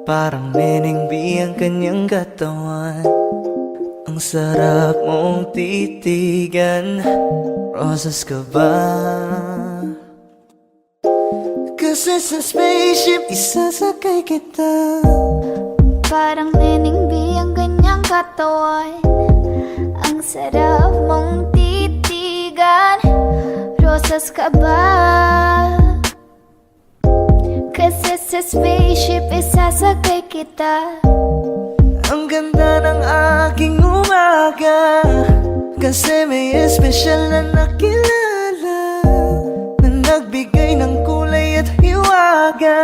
Parang meningbi ang kanyang katawan. Ang sarap mong titigan. Rosas ka ba? Kasi sa spaceship isasakay kita. Parang meningbi ang kanyang katawan. Ang sarap mong titigan. Rosas ka ba? Kasi sa spaceship isasakay kita. Ang ganda ng aking umaga, kasi may espesyal na nakilala, na nagbigay ng kulay at hiwaga.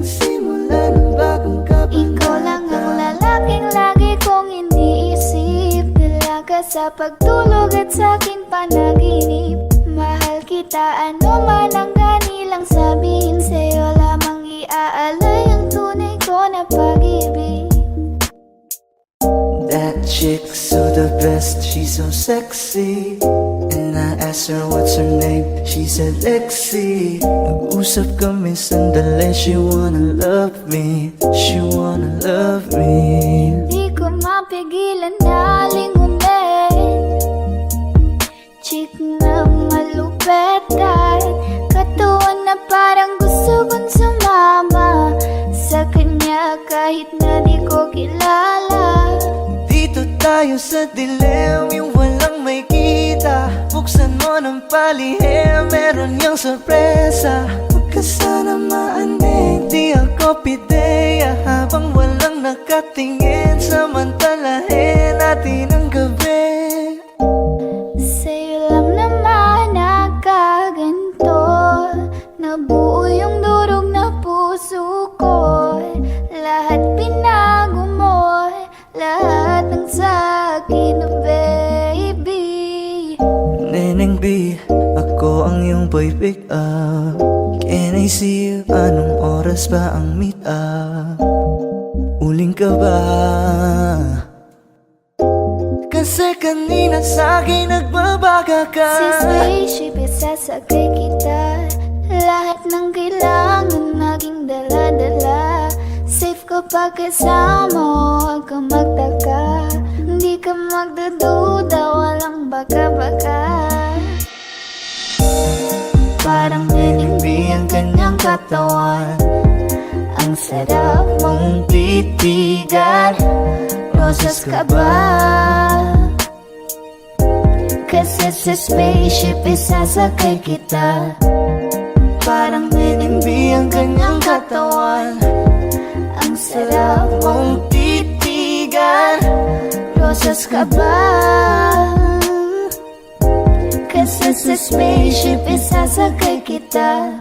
Simula ng bagong kabanata. Ikaw lang ang lalaking lagi kong iniisip. Dalaga sa pagtulog at sa aking panaginip. Mahal kita, ano man ang ganilang sabihin. Sa'yo lamang iaalay ang tunay ko na pag-ibig. That chick's so the best, she's so sexy. And I asked her what's her name, she said Lexi. Nag-usap kami sandali, she wanna love me, she wanna love me. Di ko mapigilan na lingunin. Chick na malupet at katawan na parang gusto kong sumama sa kanya kahit na di ko kilala. Dito tayo sa dilim, yung walang may kita. Buksan mo ng palihim, meron yung sorpresa. Huwag ka sana maanig, di ako pideya. Habang walang nakatingin, samantalahin natin ang gabi. Sa'yo lang naman nakaganto. Nabuo yung durog na puso ko. Lahat pinago mo, lahat ng sa'kin, baby. Neneng B, ako ang iyong boy pick up. Can I see you? Anong oras ba ang meet up? Uling ka ba? Kasi kanina sa'kin nagbabaga ka. Si spaceship isasakay kita. Lahat ng kailangan naging dala-dala. Safe kapag kasama mo, huwag ka magtaka. Hindi ka magdududa, walang baka-baka. Parang meningbi ang kanyang katawan. Ang sarap mong titigan. Rosas ka ba? Kasi sa spaceship isasakay kita. Parang meningbi ang kanyang katawan. Ang sarap mong titigan. Rosas ka ba? Kasi sa spaceship isasakay kita.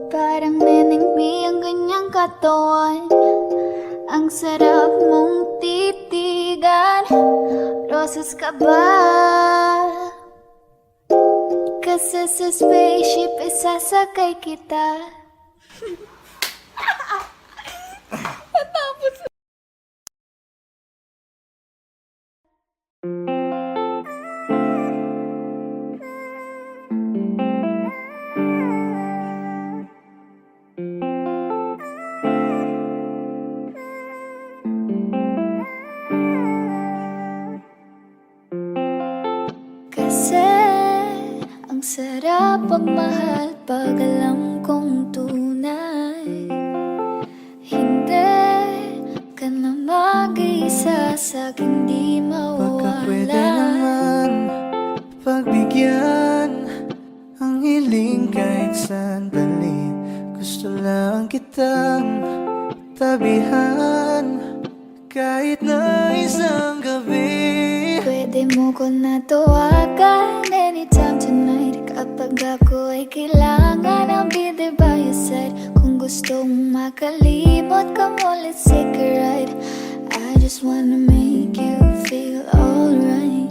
Parang meningbi ang kanyang katawan. Ang sarap mong titigan. Rosas ka ba? Kasi sa spaceship isasakay kita. Kasi ang sarap pagmahal pag alam kong tunay. Hindi ka na mag-iisa sa'kin di Baka pwede mawala. naman pagbigyan ang hiling kahit sandali. Gusto lang kitang tabihan kahit na isang gabi. Pwede mo ko na tawagan anytime tonight. Kapag ako ay kailangan, I'll be there by your side. Kung gusto mong makalimot ka mo, let's take a ride. I just wanna make you feel alright.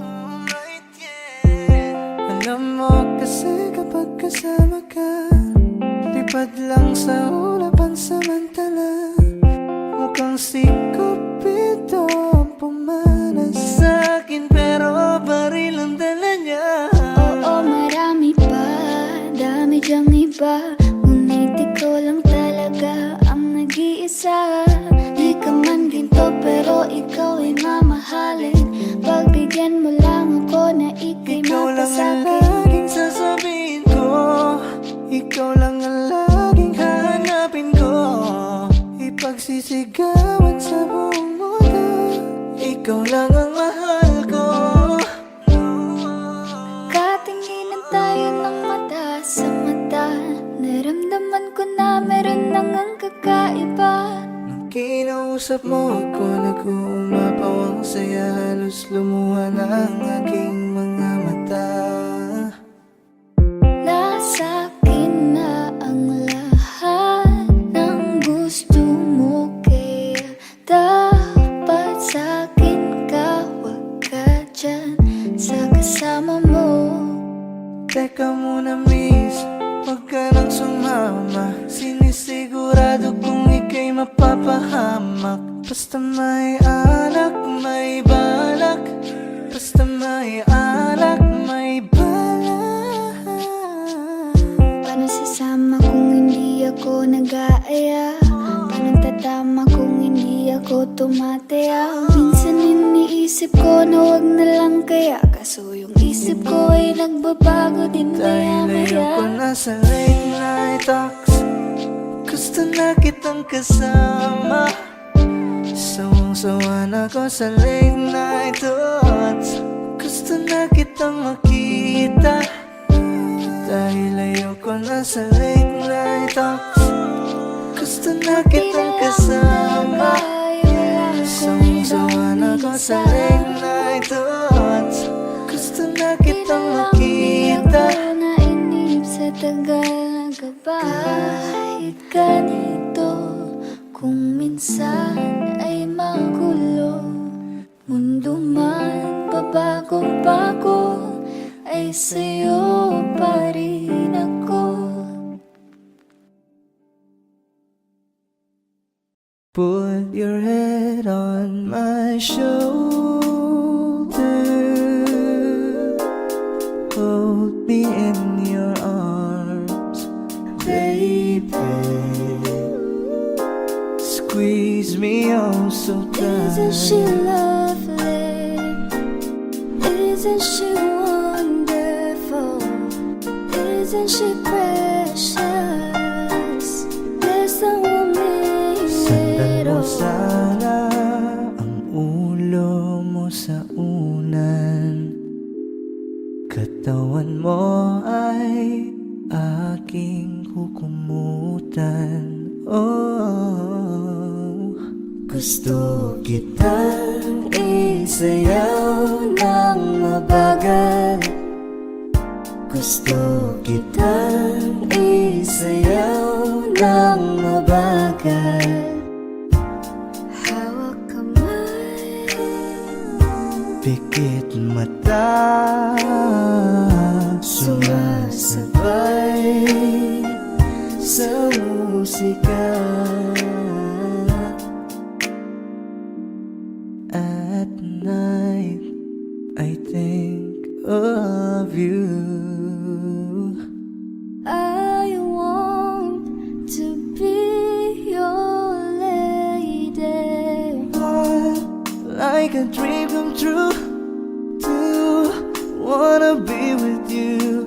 Alam mo kasi kapag kasama ka, lipad lang sa ulapan samantala. Mukhang si Cupido ang pumanas sa'kin, pero baril ang dala niya. Oo, marami pa, dami dyang iba. Ngunit ikaw lang talaga ang nag-iisa. ikaw lang ang mahal ko. Katinginan tayo ng mata sa mata, naramdaman ko na meron nang ang kakaiba. Nung kinausap mo ako, nag-uumapaw ang saya, halos lumuha na ang aking mga mata. Nasa akin na ang lahat ng gusto mo, kaya dapat sa akin ka, wag ka dyan sa kasama mo. Teka muna miss, huwag ka nang sumama, sinisigurado kong ika'y mapapahamak. Basta may alak, may balak, basta may alak, may balak. Paano sasama kung hindi ako nag-aaya? Paano tatama kung hindi ako tumataya? Minsan iniisip ko na wag na lang kaya, kaso yung isip ko ay nagbabago din Dahil ayoko maya-maya. na sa late night talks, gusto na kitang kasama. Sawang-sawa na ko sa late night thoughts, gusto na kitang makita. Dahil ayoko na sa late night talks, gusto na kitang kasama. Sawang-sawa na ko sa late night thoughts, gusto na kitang makita. Ako nainip sa tagal na kahit ganito, kung minsan ay magulo, mundo man pabago-bago, ay sa'yo pa rin ako. Put your head on my shoulder, hold me in your arms, baby. Squeeze me oh so Isn't she tight. lovely? Isn't she wonderful? Isn't she precious? There's someone Sandan mo little. sana ang ulo mo sa unan, katawan mo ay aking hukumutan. Oh, gusto kitang isayaw ng mabagal, gusto kitang isayaw ng mabagal. Hawak kamay, Pikit mata, sumasabay sa musika. At night, I think of you. I want to be your lady. Like a dream come true, to wanna be with you.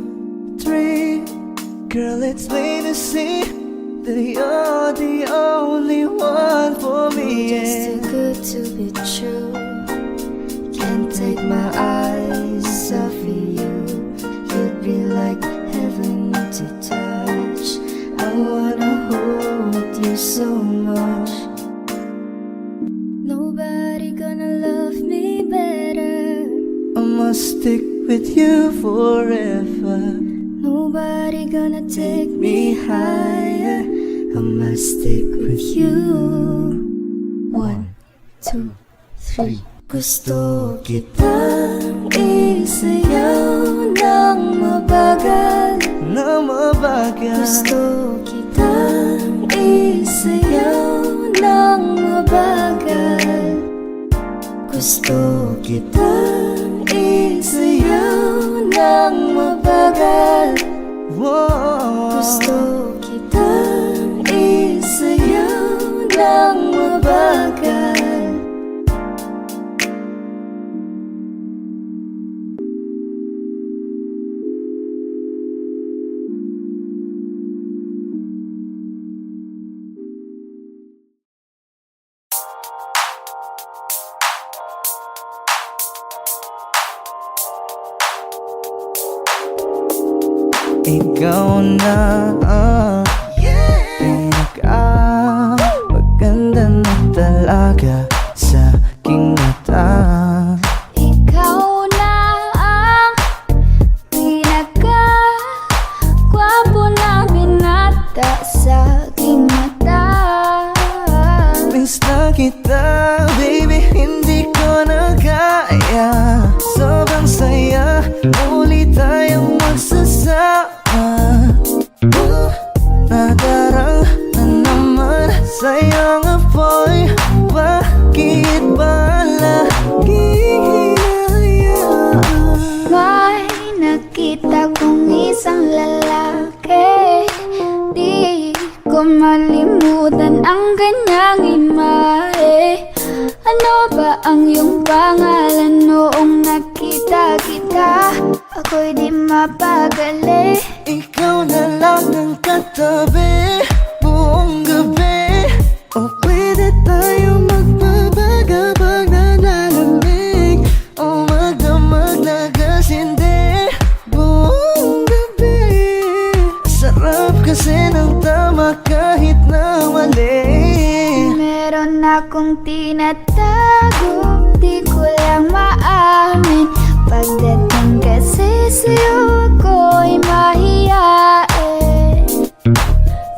3, girl, it's plain to see that you're the only one for me. Just too good to be true. Can't take my eyes off of you. You'd be like heaven to touch. I wanna hold you so much. Nobody gonna love me better. I must stick with you forever. Nobody gonna take me higher. I must stick with you. 1, 2, 3. Gusto kitang isayaw ng mabagal, na mabagal. Gusto kitang isayaw ng mabagal. Gusto kitang isayaw ng mabagal. Gusto kitang isayaw ng mabagal. ikaw na ang maganda na talaga sa aking mata. Ikaw na ang pinaka-gwapo na binata sa aking mata. Miss na kita, baby, hindi ko na kaya. Sobrang saya, muli tayong magsasama. Nadarang na naman sa'yo nga boy, bakit ba laging hinahayaan? May nakita kong isang lalaki, di ko malimutan ang kanyang imahe. Ano ba ang iyong pangalan noong nakita kita? Ako'y di mapagali. Ikaw na lang ang katabi buong gabi. O pwede tayo magbabaga pag nalalamig, o magdamag na gasindi buong gabi. Sarap kasi ng tama kahit na mali. Meron akong tinatago, di ko lang maamin. Pagdating kasi sa'yo ako'y mahiyain.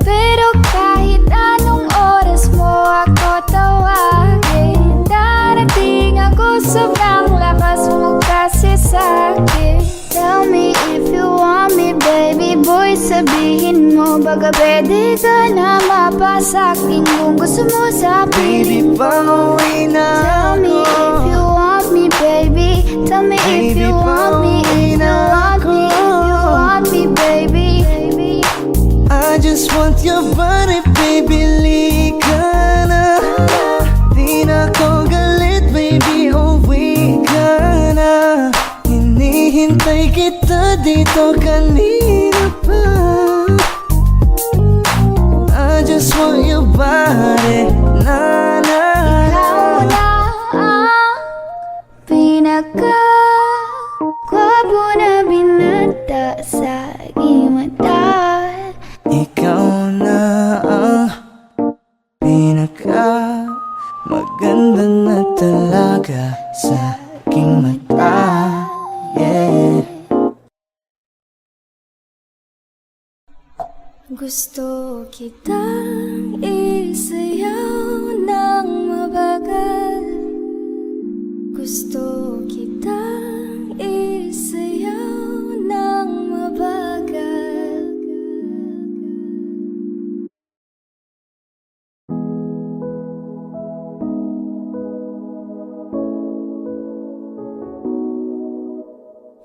Pero kahit anong oras mo ako tawagin, darating ako, sobrang lakas mo kasi sa'kin. Tell me if you want me, baby boy, sabihin mo baga pwede ka na mapasa'kin kung gusto mo sa Baby, piling ko. pauwi na Tell me if ako. you want me, baby. Tell me if Baby, you want me, pauwi if you na want me, if you ako. want me, baby. I just want your body, baby, lika na. Di na ko galit, baby, uwi ka na. Hinihintay kita dito kanina pa. I just want your body, na na Ikaw na. na ang pinaka-gwapo na binata sa aking mata. Ikaw na ang pinaka maganda na talaga sa aking mata. Yeah. Gusto kitang isayaw ng mabagal. Gusto kitang isayaw ng mabagal.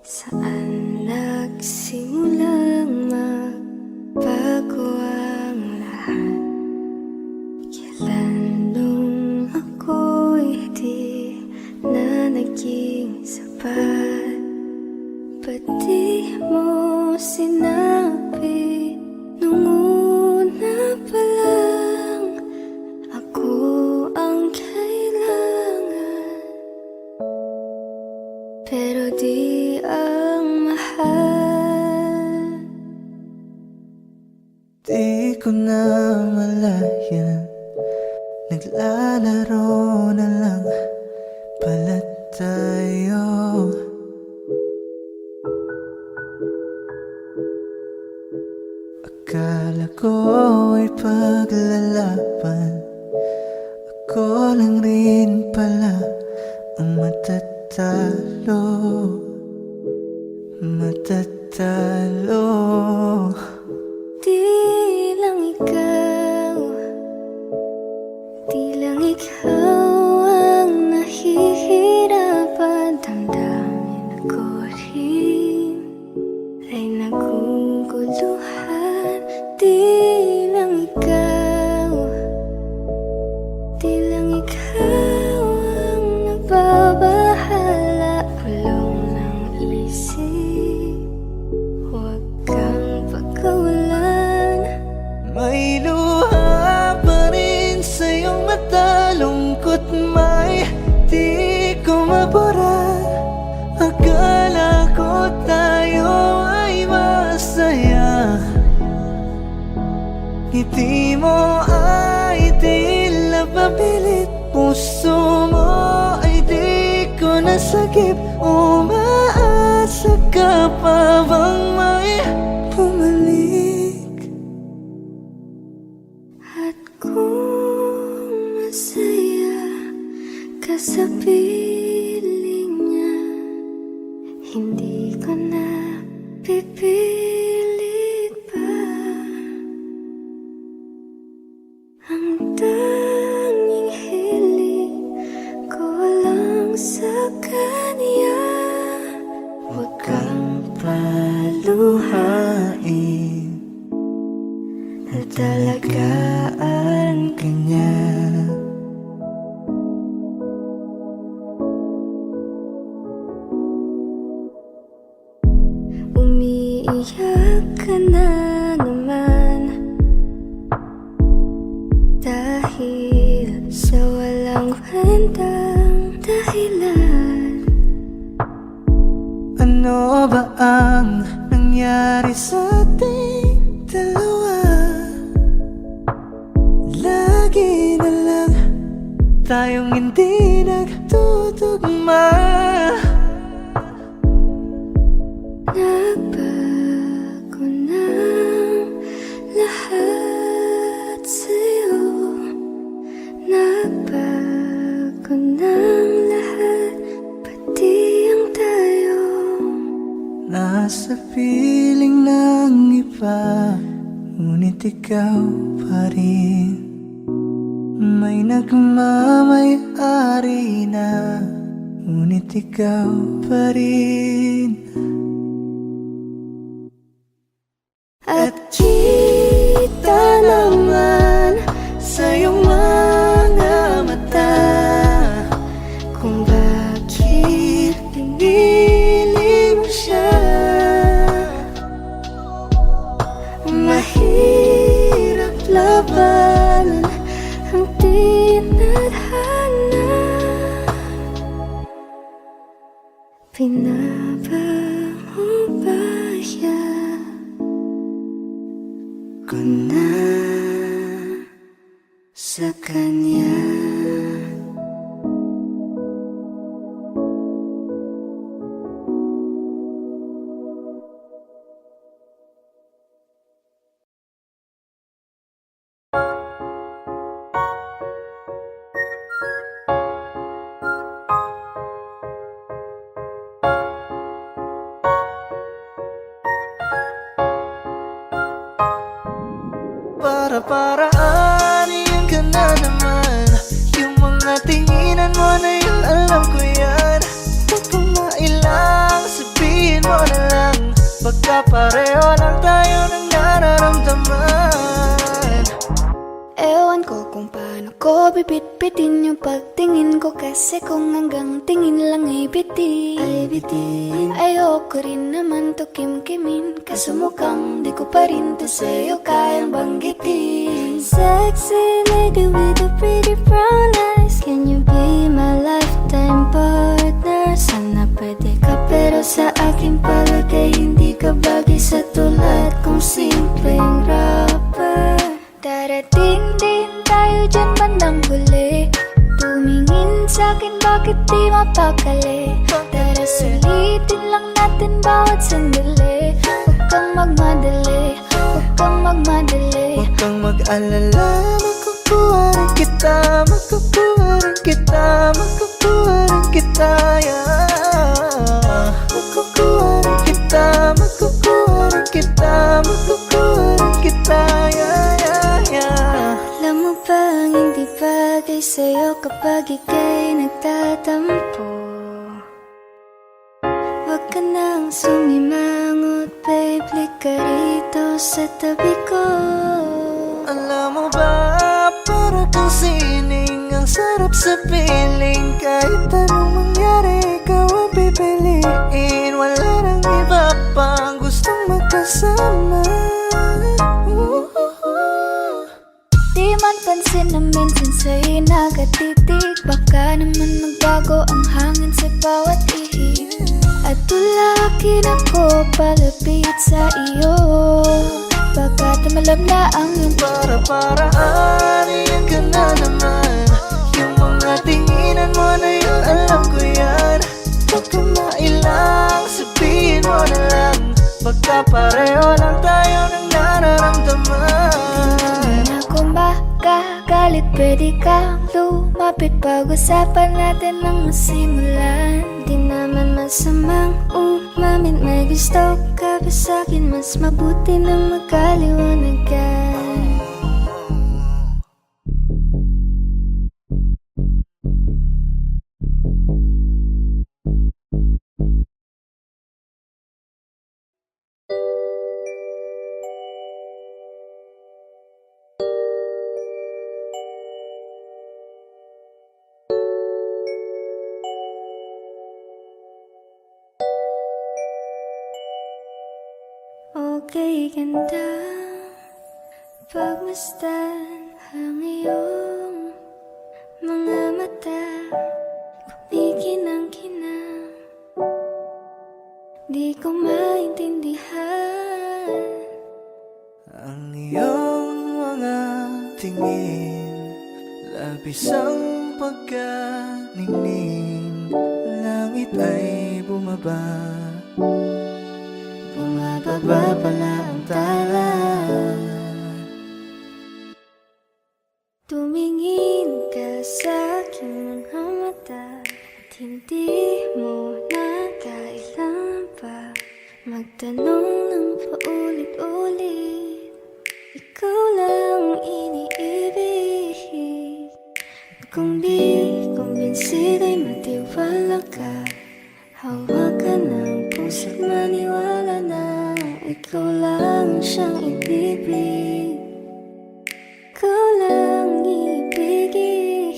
Saan nagsimulang magbago ang lahat? Kailan nung ako'y di na naging sapat? Ba't di mo sinabi nung una pa lang ako ang kailangan? Pero di ang mahal. Di ko na malayan, naglalaro na lang pala tayo. Akala ko ay paglalaban, ako lang rin pala ang matatalo. Matatalo. Di lang ikaw, di lang ikaw ang nahihirapan. Damdamin ako rin ay naguguluhan. Di lang ikaw, di lang ikaw ang nagbabahala. Kulong ng isip, huwag kang pagkawalan. May luha pa rin sa iyong mata, lungkot ngiti mo ay tila papilit. Puso mo ay di ko nasagip. Umaasa ka pa bang may bumalik? At kung masaya ka sa piling niya, hindi ko na pipilit pa. Ang tanging hiling ko lang sa kanya, Huwag kang paluhain at talagaan ka niya. umiiyak ka na naman dahil sa walang kwentang dahilan. Ano ba ang nangyari sa ating dalawa? Lagi na lang tayong hindi nagtutugma. Nagbago ng lahat sa'yo. Nagbago ng lahat, pati ang tayo. Nasa piling ng iba, ngunit ikaw pa rin. May nagmamay-ari na, ngunit ikaw pa rin. At kita naman sa iyong mga mata kung bakit pinili mo siya. Mahirap labanan ang tinadhana. Pinaba mo ba siya? Ko na sa kanya. Para-paraanin ka na naman. Yung mga tinginan mo na yun, alam ko yan. Huwag kang mailang, sabihin mo na lang. Pagkapareho lang tayo ng nararamdaman. Ewan ko kung paano ko bibit-bitin yung pagtingin ko, kasi kung hanggang tingin lang ay bitin. Ayoko rin naman to kim-kimin, kaso mukhang di ko pa rin to sa'yo kayang banggitin. Sexy lady with the pretty brown eyes, can you be my lifetime partner? Sana pwede ka, pero sa aking palagay hindi ka bagay sa tulad kong simpleng rapper. Darating din tayo dyan bandang huli, tumingin sa'kin bakit di mapakali. Tara sulitin lang natin bawat sandali. Huwag kang magmadali, huwag kang magmadali. Huwag kang mag-alala, makukuha rin kita, makukuha rin kita, makukuha rin kita, yeah. Makukuha rin kita, makukuha rin kita, makukuha rin kita, yeah, yeah, yeah. Alam mo bang hindi bagay sa'yo kapag ika'y nagtatampo? Huwag ka nang sumimangot, babe, lika rito sa tabi ko. Alam mo ba, para kang sining, ang sarap sa piling. Kahit anong mangyari, ikaw ang pipiliin. Wala nang iba pang gustong magkasama. Di man pansin na minsan sa'yo nakatitig, baka naman magbago ang hangin sa bawat ihip. At tulakin ako palapit sa iyo, Baka tumalab na ang iyong para-paraan, iyan ka na naman. Yung mga tinginan mo na yun, alam ko yan. Huwag ka mailang, sabihin mo na lang. Baka pareho lang tayo ng nararamdaman. na kung makagalit, pwede kang lumapit. Pag-usapan natin ang masimulan. Di naman masamang umamin. May gusto ka ba sa'kin? Mas mabuti na magkaliwanagan. Okay, ganda pagmasdan ang iyong mga mata. Kumikinang-kinang, di ko maintindihan. Ang iyong mga tingin, labis ang pagkaningning. Langit ay bumaba, bumababa pala ang tala. Tumingin ka sa aking mga mata at hindi mo na kailangan pa magtanong ng paulit-ulit. Ikaw lang iniibig. At kung di kumbinsido'y matiwala ka. Hawakan ng puso't maniwala na ikaw lang siyang ibibig. Ikaw lang ibigin.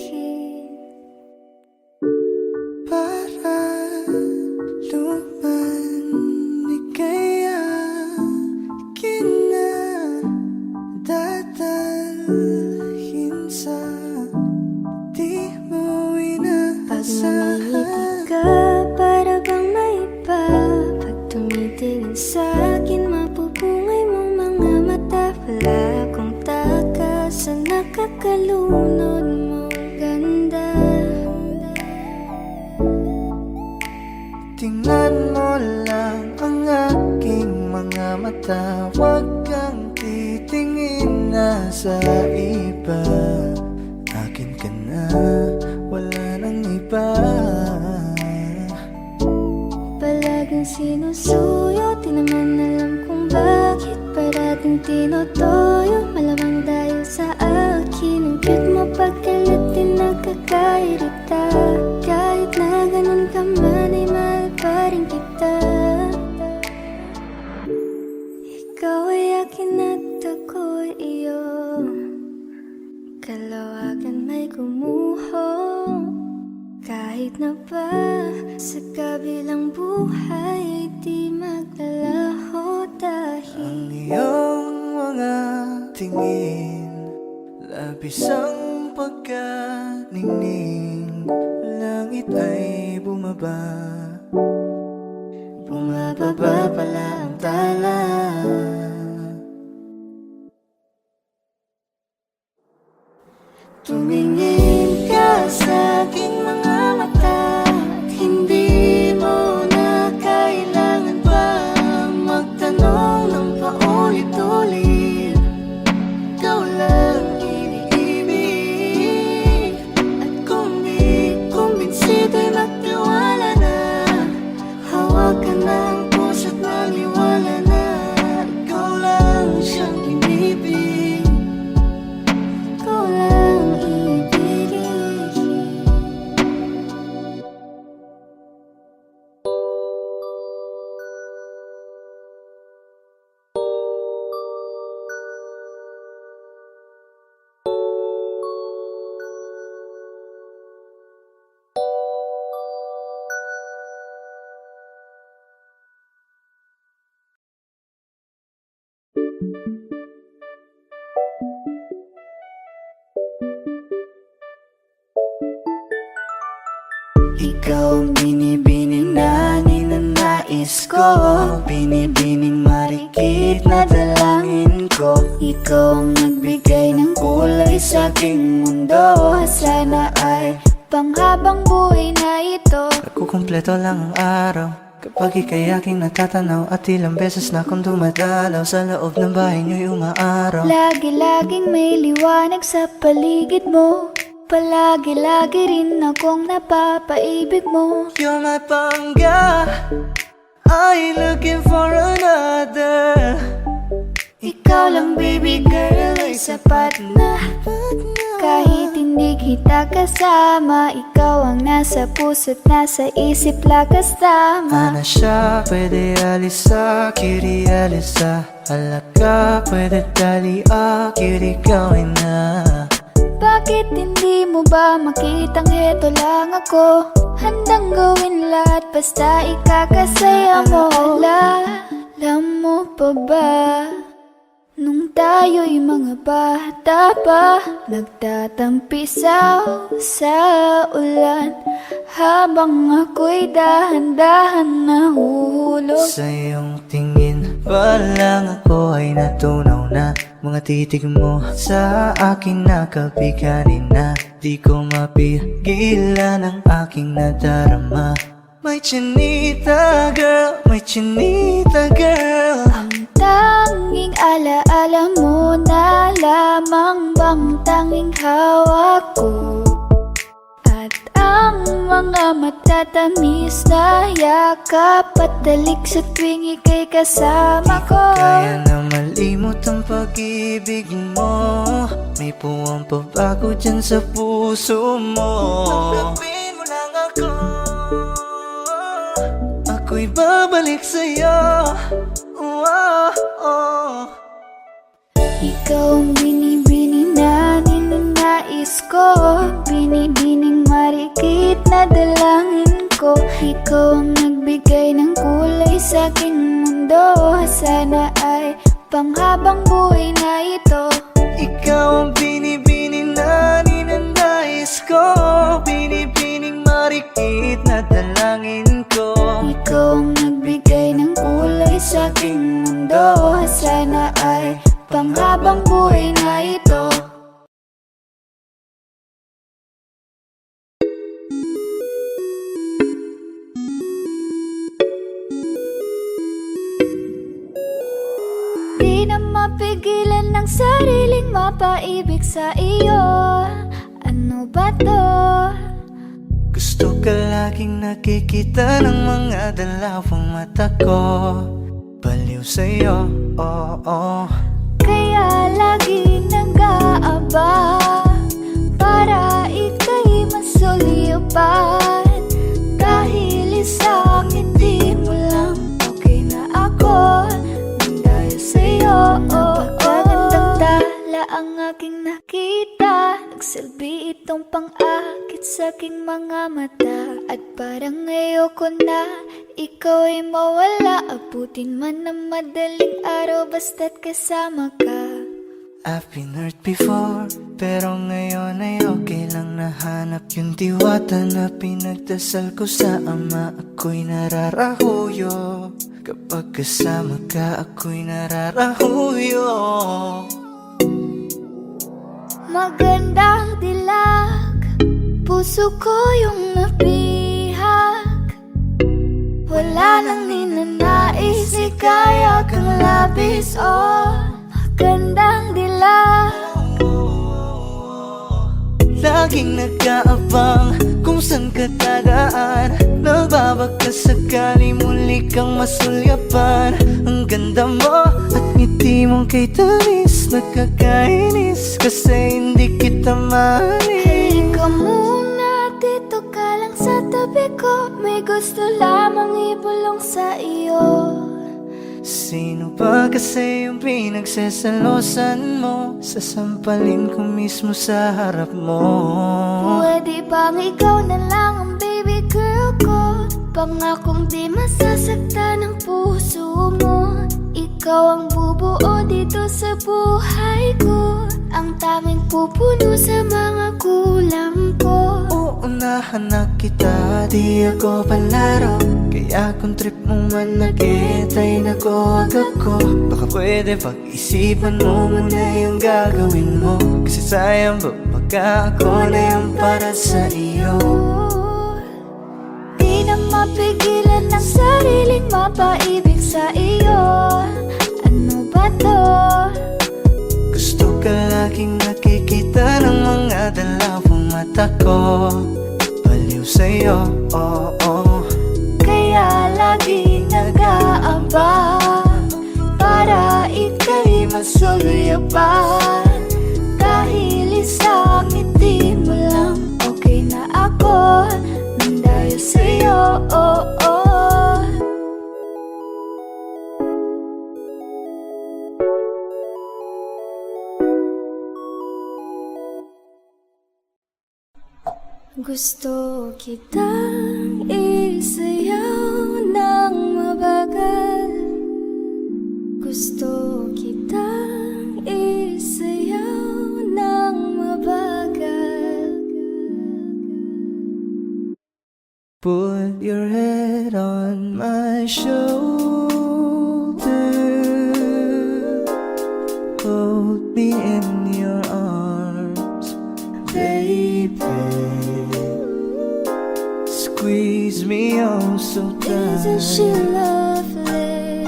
Para luman kaya kinadadalhin sa di mo Pag namimiti inaasahan. ka, para bang may iba. Pag tumitingin sa'kin, mapupungay mong mga mata. Wala akong takas sa nakakalunod mong ganda. Tingnan mo lang ang aking mga mata. Huwag kang titingin na sa iba. Akin ka na, wala nang iba. Palaging sinusuyo, di naman alam kung bakit. Parating tinotoyo, malamang dahil sa akin. Ang cute mo pagkalat, di nakakairita. Kahit na ganun ka man, ay mahal pa rin kita. Ikaw ay akin at ako'y iyo. Kalawagan may gumuho. Kahit na ba sa kabilang buhay ay di maglalaho. Ang Dahil iyong mga tingin, labis ang pagkaningning. Langit ay bumaba, bumababa pala ang tala. Tumingin ka sa aking mga mata at hindi mo na kailangan pang magtanong ng paulit-ulit. Ikaw lang iniibig. At kung di kumbinsido'y magtiwala na. Hawakan ng puso't maniwala na ikaw lang siyang inibig. Ikaw lang ibigin. Ikaw ang binibining na ninanais ko, binibining marikit na dalangin ko. Ikaw ang nagbigay ng kulay sa aking mundo. Sana ay panghabang buhay na ito. Nagkukumpleto lang ang araw kapag ika'y aking natatanaw. At ilang beses na akong dumadalaw sa loob ng bahay niyo'y umaaraw. Lagi-laging may liwanag sa paligid mo. Palagi-lagi rin akong napapaibig mo. You're my pangga, I ain't looking for another. Ikaw lang baby girl ay sapat na. Kahit hindi kita kasama, ikaw ang nasa puso't nasa isip lakas tama. Ana siya, pwede alisa, kiri alisa. Halaka, pwede tali, kiri gawin na. Bakit hindi mo ba makitang heto lang ako? Handang gawin lahat basta ikakasaya mo. Alam mo pa ba? Nung tayo'y mga bata pa, nagtatampisaw sa ulan, habang ako'y dahan-dahan nahuhulog. Sa iyong tingin pa lang ako ay natunaw na. Mga titig mo sa akin nakabiganin na. Di ko mapigilan ang aking nadarama. My chinita girl, my chinita girl. Ang tanging alaala mo na lamang bang tanging hawak ko. At ang mga matatamis na yakap at dalik sa tuwing ika'y kasama ko. Kaya na malimot ang pag-ibig mo. May puwang pabago dyan sa puso mo. Tanggapin mo lang ako, ako'y babalik sa'yo. Ikaw ang binibini na ninanais ko. Binibining marikit na dalangin ko. Ikaw ang nagbigay ng kulay sa aking mundo. Sana ay panghabang buhay na ito. Ikaw ang binibini na ninanais ko. Binibining marikit na dalangin ko. Ikaw ang nagbigay ng kulay sa aking mundo. Sana ay panghabang buhay na ito. Di na mapigilan ng sariling mapaibig sa iyo. Ano ba to? Gusto ka laging nakikita ng mga dalawang mata ko. Baliw sa'yo, oo. Kaya lagi nag-aaba para ika'y masulipan. Dahil isang hindi mo lang okay na ako. Dahil sa'yo, napakagandang tala ang aking nakita. Nagsilbi itong pang-akit sa aking mga mata. At parang ayoko na ikaw ay mawala. Abutin man ng madaling araw basta't kasama ka. I've been hurt before, pero ngayon ay okay lang. Nahanap yung diwata na pinagdasal ko sa ama. Ako'y nararahuyo, kapag kasama ka ako'y nararahuyo. Magandang dilag, puso ko yung nabihag. Wala nang ninanais, ikaya kang labis, oh. Magandang dilag. Laging nag-aabang kung saan ka tagaan. Nagbabaka sakali muli kang masulyapan. Ang ganda mo at ngiti mong kay tamis. Nakakainis kasi hindi kita mahalin. Halika muna, dito ka lang sa tabi ko. May gusto lamang ibulong sa iyo. Sino ba kasi yung pinagsasalosan mo? Sasampalin ko mismo sa harap mo. Pwede bang ikaw na lang ang baby girl ko? Pangakong di masasaktan ang puso mo. Ikaw ang bubuo dito sa buhay ko. Ang tanging pupuno sa mga kulang ko. Oo Nauunahan na kita, di ako palaro. Kaya kung trip mo man nag-etay na ko ako. Baka pwede pag-isipan mo muna yung gagawin mo. Kasi sayang ba pagka ako na yung para sa iyo. Di na mapigilan ng sariling mapaibig sa iyo. Ano ba to? Gusto ka laging nakikita ng mga dalawang mata ko. Baliw sa'yo, oh, oh. Kaya lagi nag-aaba para ika'y masuluyapan. Dahil isang ngiti mo lang, okay na ako nang dahil sa'yo, oh, oh. Gusto kitang isayaw ng mabagal. Gusto kitang isayaw ng mabagal. Put your head on my shoulder. Hold me in your arms, baby. Squeeze me oh so Isn't she tight. lovely?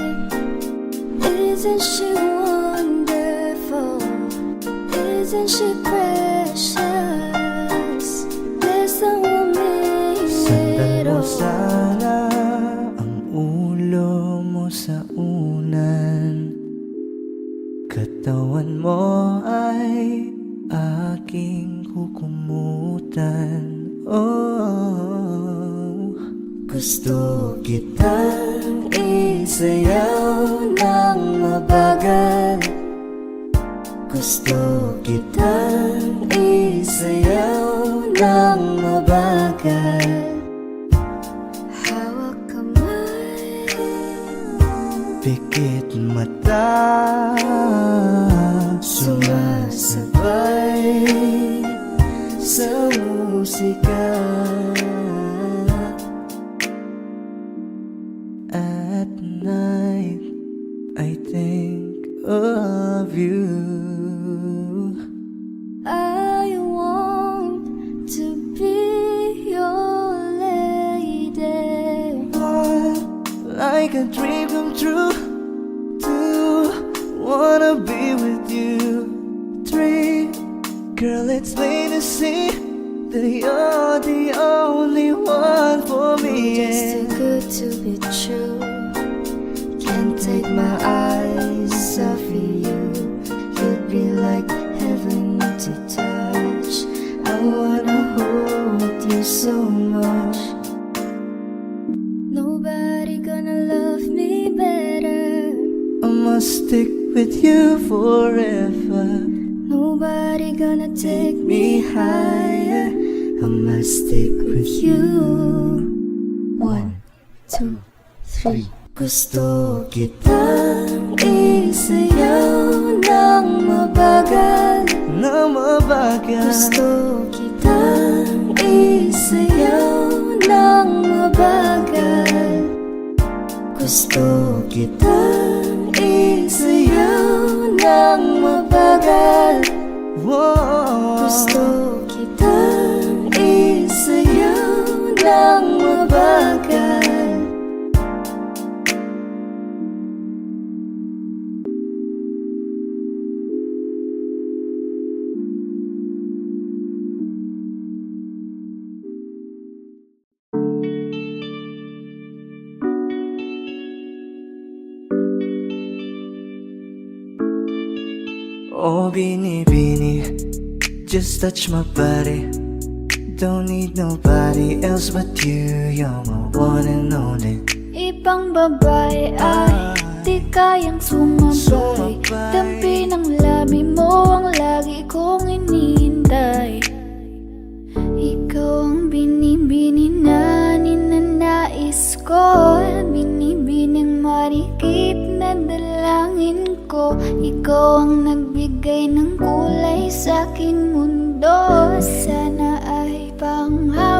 Isn't she wonderful? Isn't she precious? There's someone Sandan it mo all. sana ang ulo mo sa unan. Katawan mo ay aking kukumutan. Oh, gusto kitang isayaw ng mabagal. Gusto kitang isayaw ng mabagal. Hawak kamay, Pikit mata, sumasabay sa musika. At night, I think of you. I want to be your lady. What, like a dream come true. Two, wanna be with you. Three, girl, it's plain to see that you're the only one for me. Just too good to be true. Can't take my eyes off of you. You'd be like heaven to touch. I wanna hold you so much. Nobody gonna love me better. I must stick with you forever. Nobody gonna take me higher. I must stick with you. 1, 2, 3. Gusto kitang isayaw ng mabagal. Na mabagal. Gusto kitang isayaw ng mabagal. Gusto kitang isayaw ng mabagal. Whoa. Gusto kitang isayaw ng mabagal. Oh, Bini, just touch my body. Don't need nobody else but you. You're my one and only. Ibang babae ay di kayang sumabay. Dampi ng labi mo ang lagi kong iniintay. Ikaw ang binibini na ninanais ko. Binibining marikit na dalangin ko. Ikaw ang nagbigay ng kulay sa aking mundo. Sana ay panghawak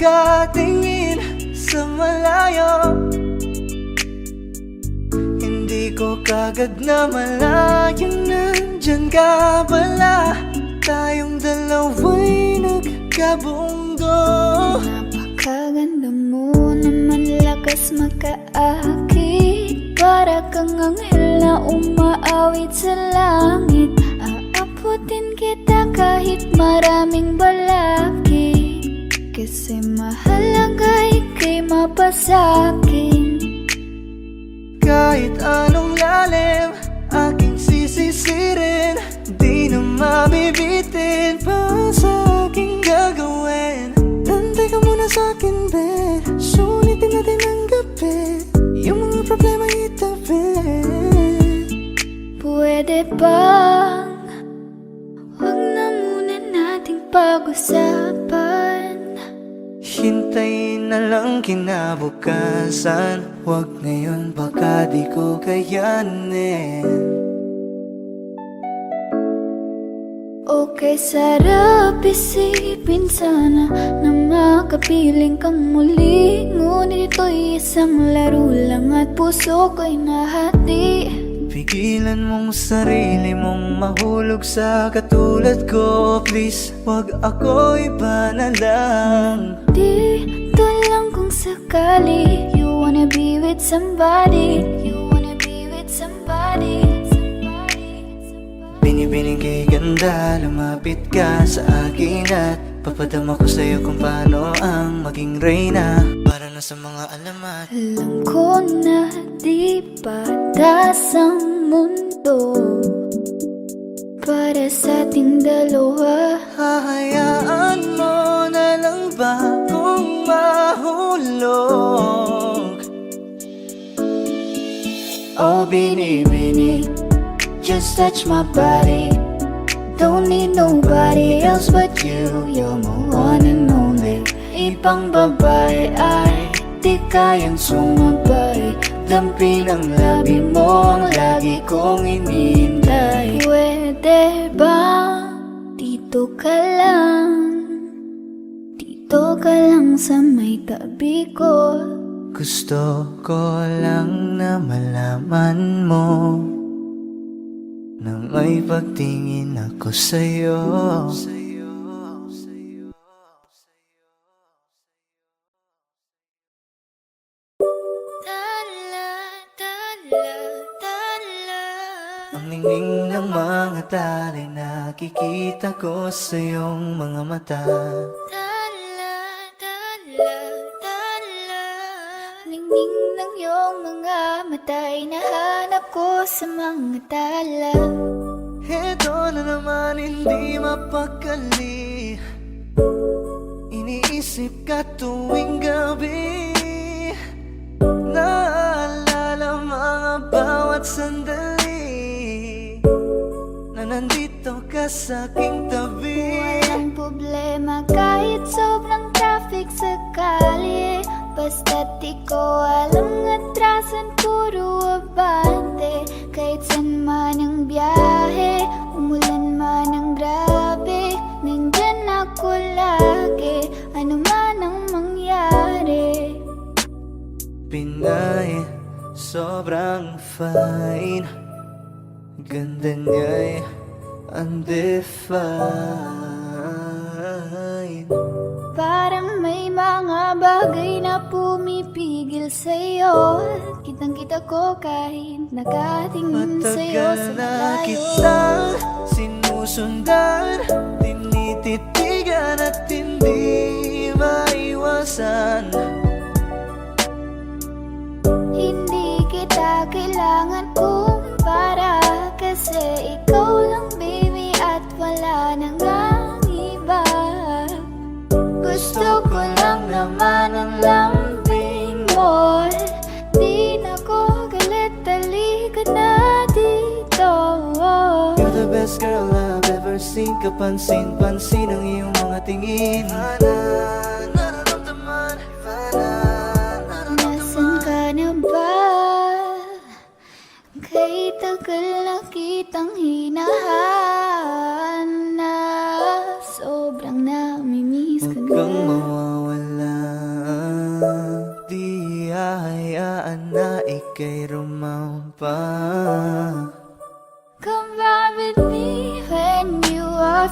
pagkatingin sa malayo, hindi ko kagad na malayang nandyan ka pala. Tayong dalawa'y nagkabundo. Napakaganda mo naman, lakas makaakit. Para kang anghel na umaawit sa langit. Aabutin kita kahit maraming balakid, kasi mahalaga ika'y mapasakin. Kahit anong lalim aking sisisirin, di na mabibitin pa sa aking gagawin. Nantay ka muna sa'kin, be, sulitin natin ang gabi, yung mga problema itabi. Pwede bang huwag na muna nating pag-usapan? Hintayin na lang kinabukasan, wag ngayon baka di ko kayanin. Okay, sarap isipin sana na makapiling kang muli. Ngunit ito'y isang laro lang at puso ko'y nahati. Pigilan mong sarili mong mahulog sa katulad ko. Please, wag ako, iba na lang. Dito lang kung sakali you wanna be with somebody, you wanna be with somebody, Binibining kay ganda, lumapit ka sa akin at papadama ko sa'yo kung paano ang maging reyna, para na sa mga alamat. Alam ko na di patas ang mundo para sa ating dalawa. Hahayaan mo na lang ba kung mahulog? Oh, bini-bini, just touch my body. Don't need nobody else but you. You're my one and only. Ibang babae ay di kayang sumabay. Dampi ng labi mo ang lagi kong inihintay. Pwede ba dito ka lang? Dito ka lang sa may tabi ko. Gusto ko lang na malaman mo na may pagtingin ako sa'yo. Ang ningning ng mga tali, nakikita ko sa iyong mga mata. Ningning ng iyong mga mata'y nahanap ko sa mga tala. Heto na naman, hindi mapakali. Iniisip ka tuwing gabi. Naalala mga bawat sandali na nandito ka sa aking tabi. Walang problema kahit sobrang traffic sa kalye. Basta't ikaw alam atrasan, puro abante. Kahit san man ang biyahe, umulan man ang grabe, nandyan ako lagi, ano man ang mangyari. Pinay, sobrang fine, ganda niya'y undefined. Parang may mga bagay na pumipigil sa'yo. Kitang-kita ko kahit nakatingin sa'yo Matagal sa na malayo. kitang sinusundan, tinititigan at hindi maiwasan. Hindi kita kailangan kumpara, kasi ikaw lang baby at wala nang ang iba. Gusto ko lang naman ang lambing mo. Di na ko galit, halika na dito. You're the best girl I've ever seen. Kapansin-pansin ang iyong mga tingin. Nararamdaman, Nasaan ka na ba? Kay tagal na kitang hinahanap. Sobrang namimiss ko huwag na. kang mawawala.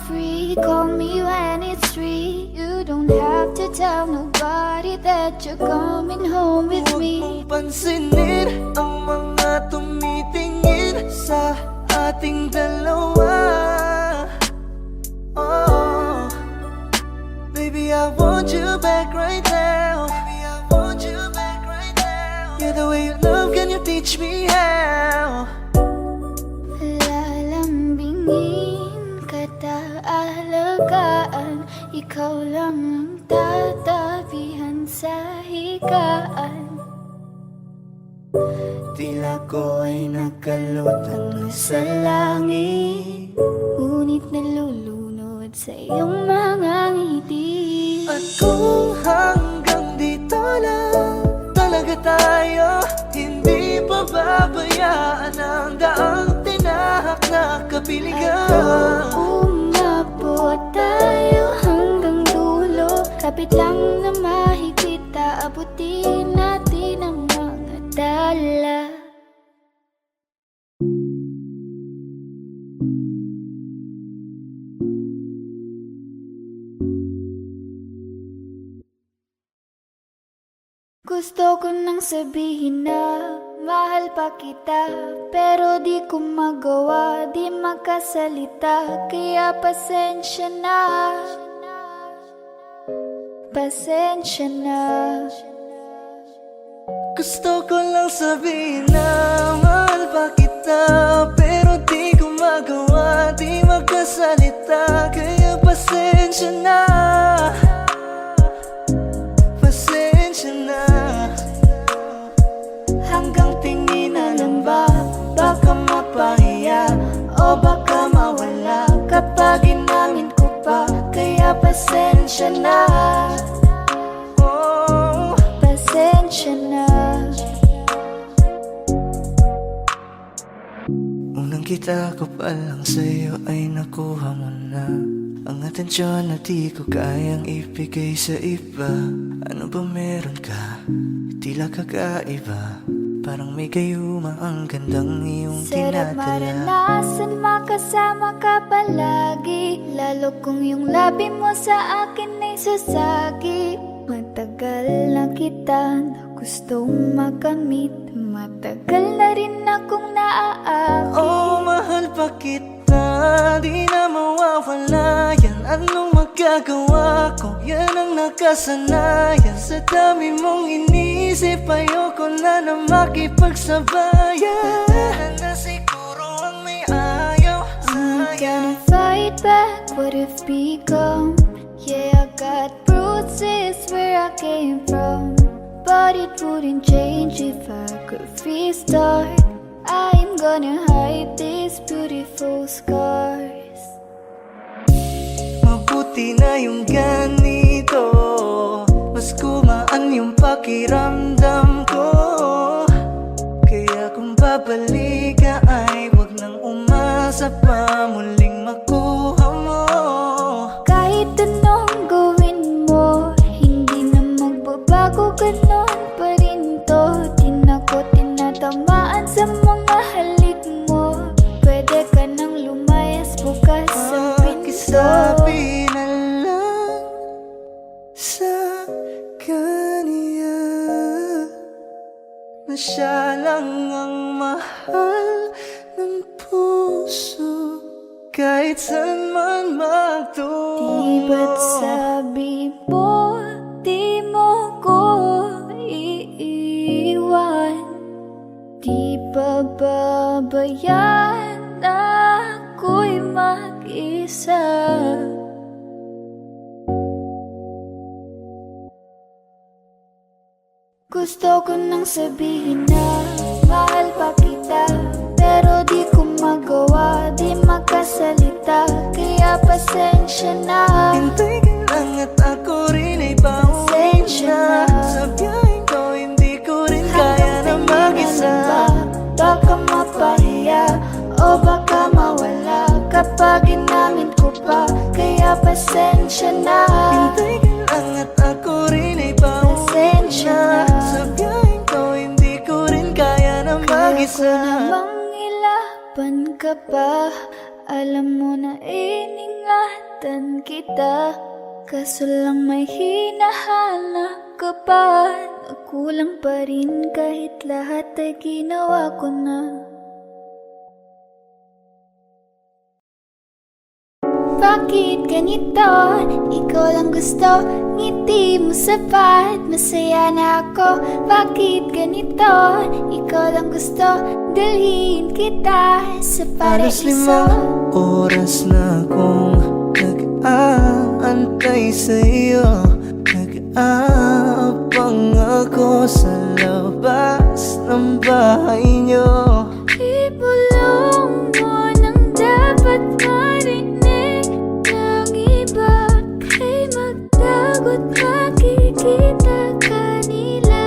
free. Call me when it's free. You don't have to tell nobody that you're coming home with Huwag me. mong pansinin ang mga tumitingin sa ating dalawa. Oh, baby, I want you back right now. Baby, I want you back right now. Yeah, the way you love, can you teach me how? Lalambingin kita, alagaan. Ikaw lang ang tatabihan sa higaan. Tila ko ay nakalutang sa langit, Ngunit nalulunod sa iyong mga ngiti. at kung hanggang dito lang talaga tayo, hindi pa babayaan ang daang tinahak na kapiligan. Umabot tayo hanggang dulo. Kapit lang na mahigpit, aabutin natin ang mga dala. Gusto ko nang sabihin na mahal pa kita, pero di ko magawa, di makasalita. Kaya pasensya na, pasensya na. Gusto ko lang sabihin na mahal pa kita, pero di ko magawa, di magkasalita. Kaya pasensya na, pasensya na. Hanggang tingin na lang ba, baka mapahiya o baka mawala kapag inangin ko pa. Kaya pasensya na, oh, Pasensya na. unang kita ko pa lang sa'yo ay nakuha mo na ang atensyon na di ko kayang ibigay sa iba. Ano ba meron ka? Tila kakaiba, parang may gayuma ang gandang iyong Sarap tinatala. maranasan makasama ka palagi, lalo kung yung labi mo sa akin ay sasagi. Matagal na kita na gustong makamit, matagal na rin akong naaakit. Oh, mahal pa kita, di na mawawala yan. Anong magagawa ko? Yan ang nakasanayan. Sa dami mong inisip, ayoko na na makipagsabayan. Na siguro ang may ayaw I'm sa'yo. gonna fight back what if become. Yeah, I got bruises where I came from, but it wouldn't change if I could restart. I'm gonna hide these beautiful scars. Mabuti na yung ganito, mas gumaan yung pakiramdam ko. Kaya kung babalik ka ay wag nang umasa pa muling makuha mo. Kahit anong gawin mo, hindi na magbabago, ganon pa rin to. Di na ko tinatamaan sa mga halik mo. Pwede ka nang lumayas, bukas ang pinto. Pakisabi na lang sa kanya na siya lang ang mahal ng puso, kahit saan man magtungo. Di ba't sabi mo, di mo ko iiwan? Di ba babayaan ako'y mag-isa? Gusto ko nang sabihin na mahal pa kita, pero di ko magawa, di makasalita. Kaya pasensya na, Hintay ka lang at ako rin ay pauwi pasensya na. na. Sa biyaheng to hindi ko rin kaya na mag-isa. Baka mapahiya o baka mawala kapag inamin ko pa. Kaya pasensya na, Hintay ka lang at ako rin ay pauwi pasensya na. na. Sa biyaheng to hindi ko rin kaya na Kaya ko mag-isa. namang ilaban ka pa, Alam mo na iningatan kita, kaso lang may hinahanap ka pa. Nagkulang pa rin kahit lahat ay ginawa ko na. Bakit ganito? Ikaw lang gusto, ngiti mo sapat, masaya na ako. Bakit ganito? Ikaw lang gusto, dalhin kita sa Halos paraiso. 5 oras na akong nag-aantay sa'yo. Nag-aabang ako sa labas ng bahay nyo. Ibulong mo nang dapat marinig ng iba. Kay magdagot makikita kanila.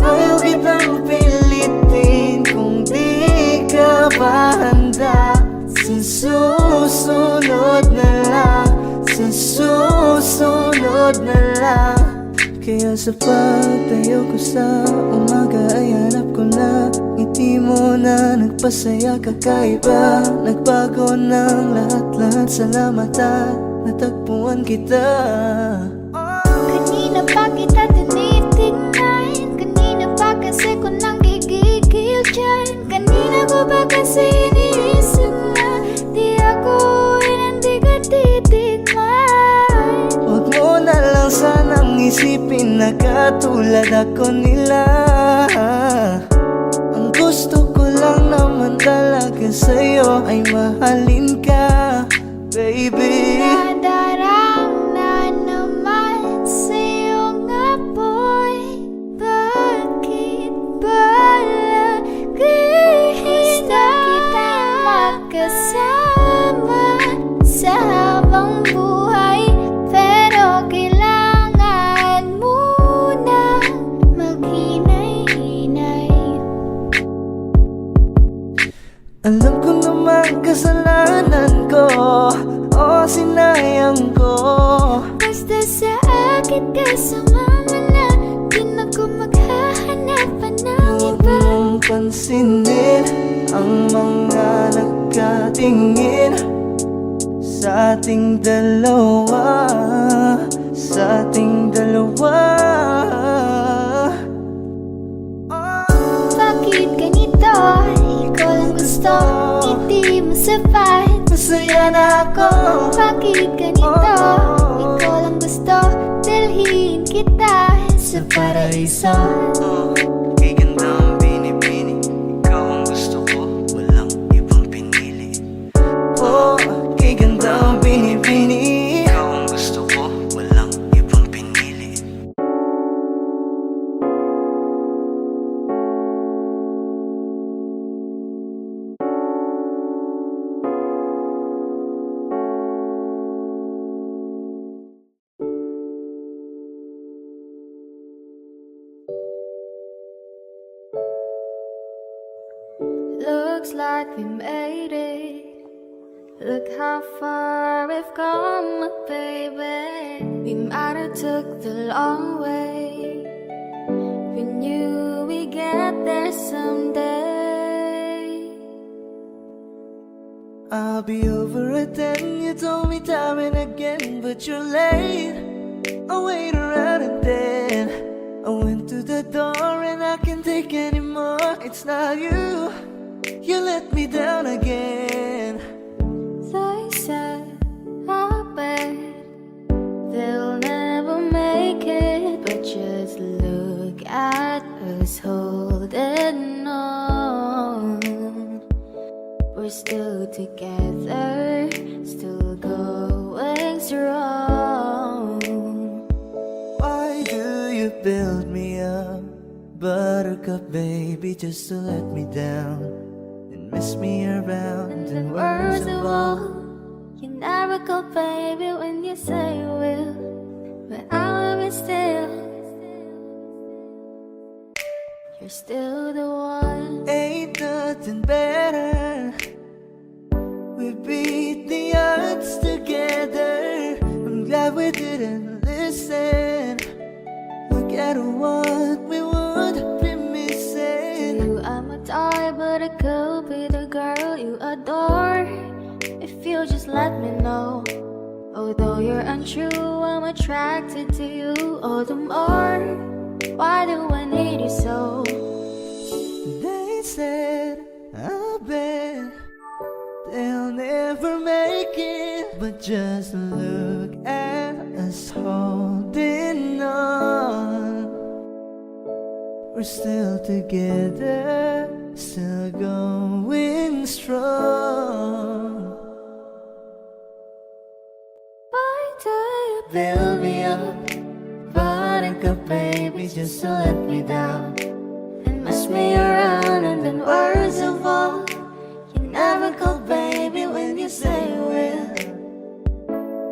Ayaw kitang pilitin kung di ka pa handa. Sa susunod na lang, sa susunod na lang. Kaya sa pagtayo ko sa umaga ay hanap ko na ngiti mo na nagpasaya kakaiba. Nagbago ng lahat-lahat, salamat at natagpuan kita. Kanina pa kita tinitingnan, kanina pa kasi ko nang gigigil dyan. Kanina ko ba kasi iniisip na di ako hindi ka titigman. Huwag mo na lang sanang isipin na katulad ako nila. Ang gusto ko lang naman talaga sa'yo ay mahalin ka, baby. Nadarang na naman sa iyong apoy. Bakit ba lagi na kita magkasama sa habang buhay? Pero kailangan muna maghinay-hinay. Alam ko naman kasalanan ko, o sinayang ko. Basta sa akin ka sumama na, di na ko maghahanapan ng Huwag iba. mong pansinin ang mga nagkatingin sa ating dalawa, sa ating dalawa. Bakit ganito? Ikaw lang gusto, ngiti mo sapat. Masaya na ako. Bakit ganito? Ikaw lang gusto, dalhin kita sa paraiso. Kay ganda ang binibini, ikaw ang gusto ko, walang ibang pinili. Oh, kay ganda ang binibini, ikaw ang gusto ko, walang ibang pinili. Looks like we made it. Look how far we've come, baby. We might have took the long way. We knew we'd get there someday. I'll be over at 10, you told me time and again, but you're late. I'll wait around and then I went to the door and I can't take anymore. It's not you, you let me down again. They said, I bet they'll never make it, but just look at us holding on. We're still together, still going strong. Why do you build me up, buttercup baby, just to let me down and mess me around? And worst of all, you never go, baby, when you say you will, but I love you still. You're still the one. Ain't nothing better. We beat the odds together. I'm glad we didn't listen. Look at what we would be missing. You, I'm a die, but I could be the door if you just let me know. Although you're untrue, I'm attracted to you all the more. Why do I need you so? They said, I bet they'll never make it, but just look at us holding on. We're still together, still going strong. Why do you Build me up, buttercup baby, just to let me down and mess me around? And then words of all, You never call baby when you say you will.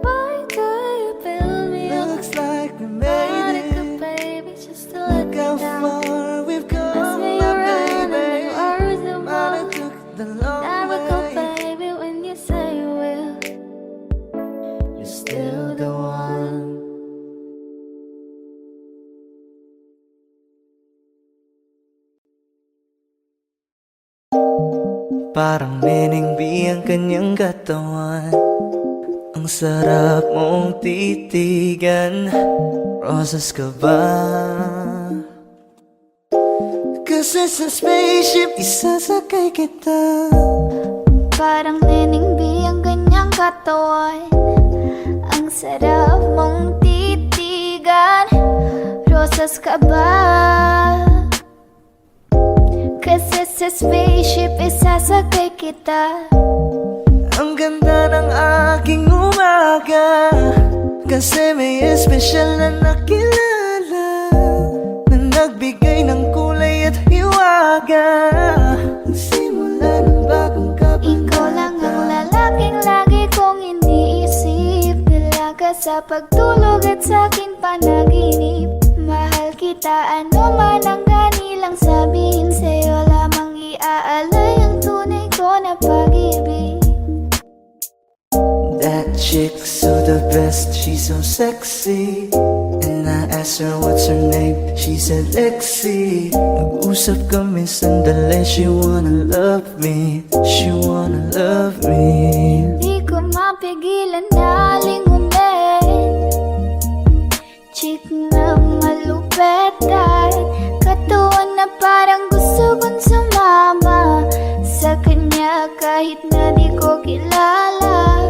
why do you build me up? Looks like we made Buttercup it. baby, just to let Look me how down. far we've Mess come, me my around and then baby. words of Might all, have took the long never call way. baby when you say you will. You're still the one. Parang meningbi ang kanyang katawan. Ang sarap mong titigan. Rosas ka ba? Kasi sa spaceship isasakay kita. Parang neningbi ang kanyang katawan. Ang sarap mong titigan. Rosas ka ba? Kasi sa spaceship isasakay kita. Ang ganda ng aking umaga. Kasi may espesyal na nakilala na nagbigay ng kulay at hiwaga. Ang simula ng bagong Ikaw lang ang kabanata. lalaking lagi kong iniisip. Dalaga sa pagtulog at sa akin panaginip. Mahal kita, ano man ang ganilang sabihin. Sa'yo lamang iaalay ang tunay ko na pag-ibig. That chick's so the best, she's so sexy. And I asked her what's her name, she said Lexi. Nag-usap kami sandali, she wanna love me, she wanna love me. Di ko mapigilan na lingunin. Chick na malupet at katawan na parang gusto kong sumama sa kanya kahit na di ko kilala.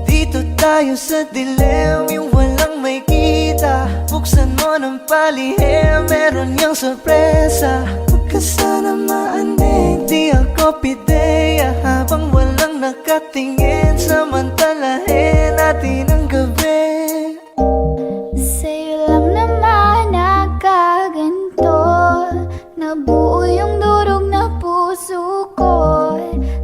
Dito tayo sa dilim, yung walang may kita. Buksan mo ng palihim, meron niyang sorpresa. Huwag ka sana maanig, di ako pideya. Habang walang nakatingin, samantalahin natin ang gabi. Sa'yo lang naman nakaganto. Nabuo yung durog na puso ko.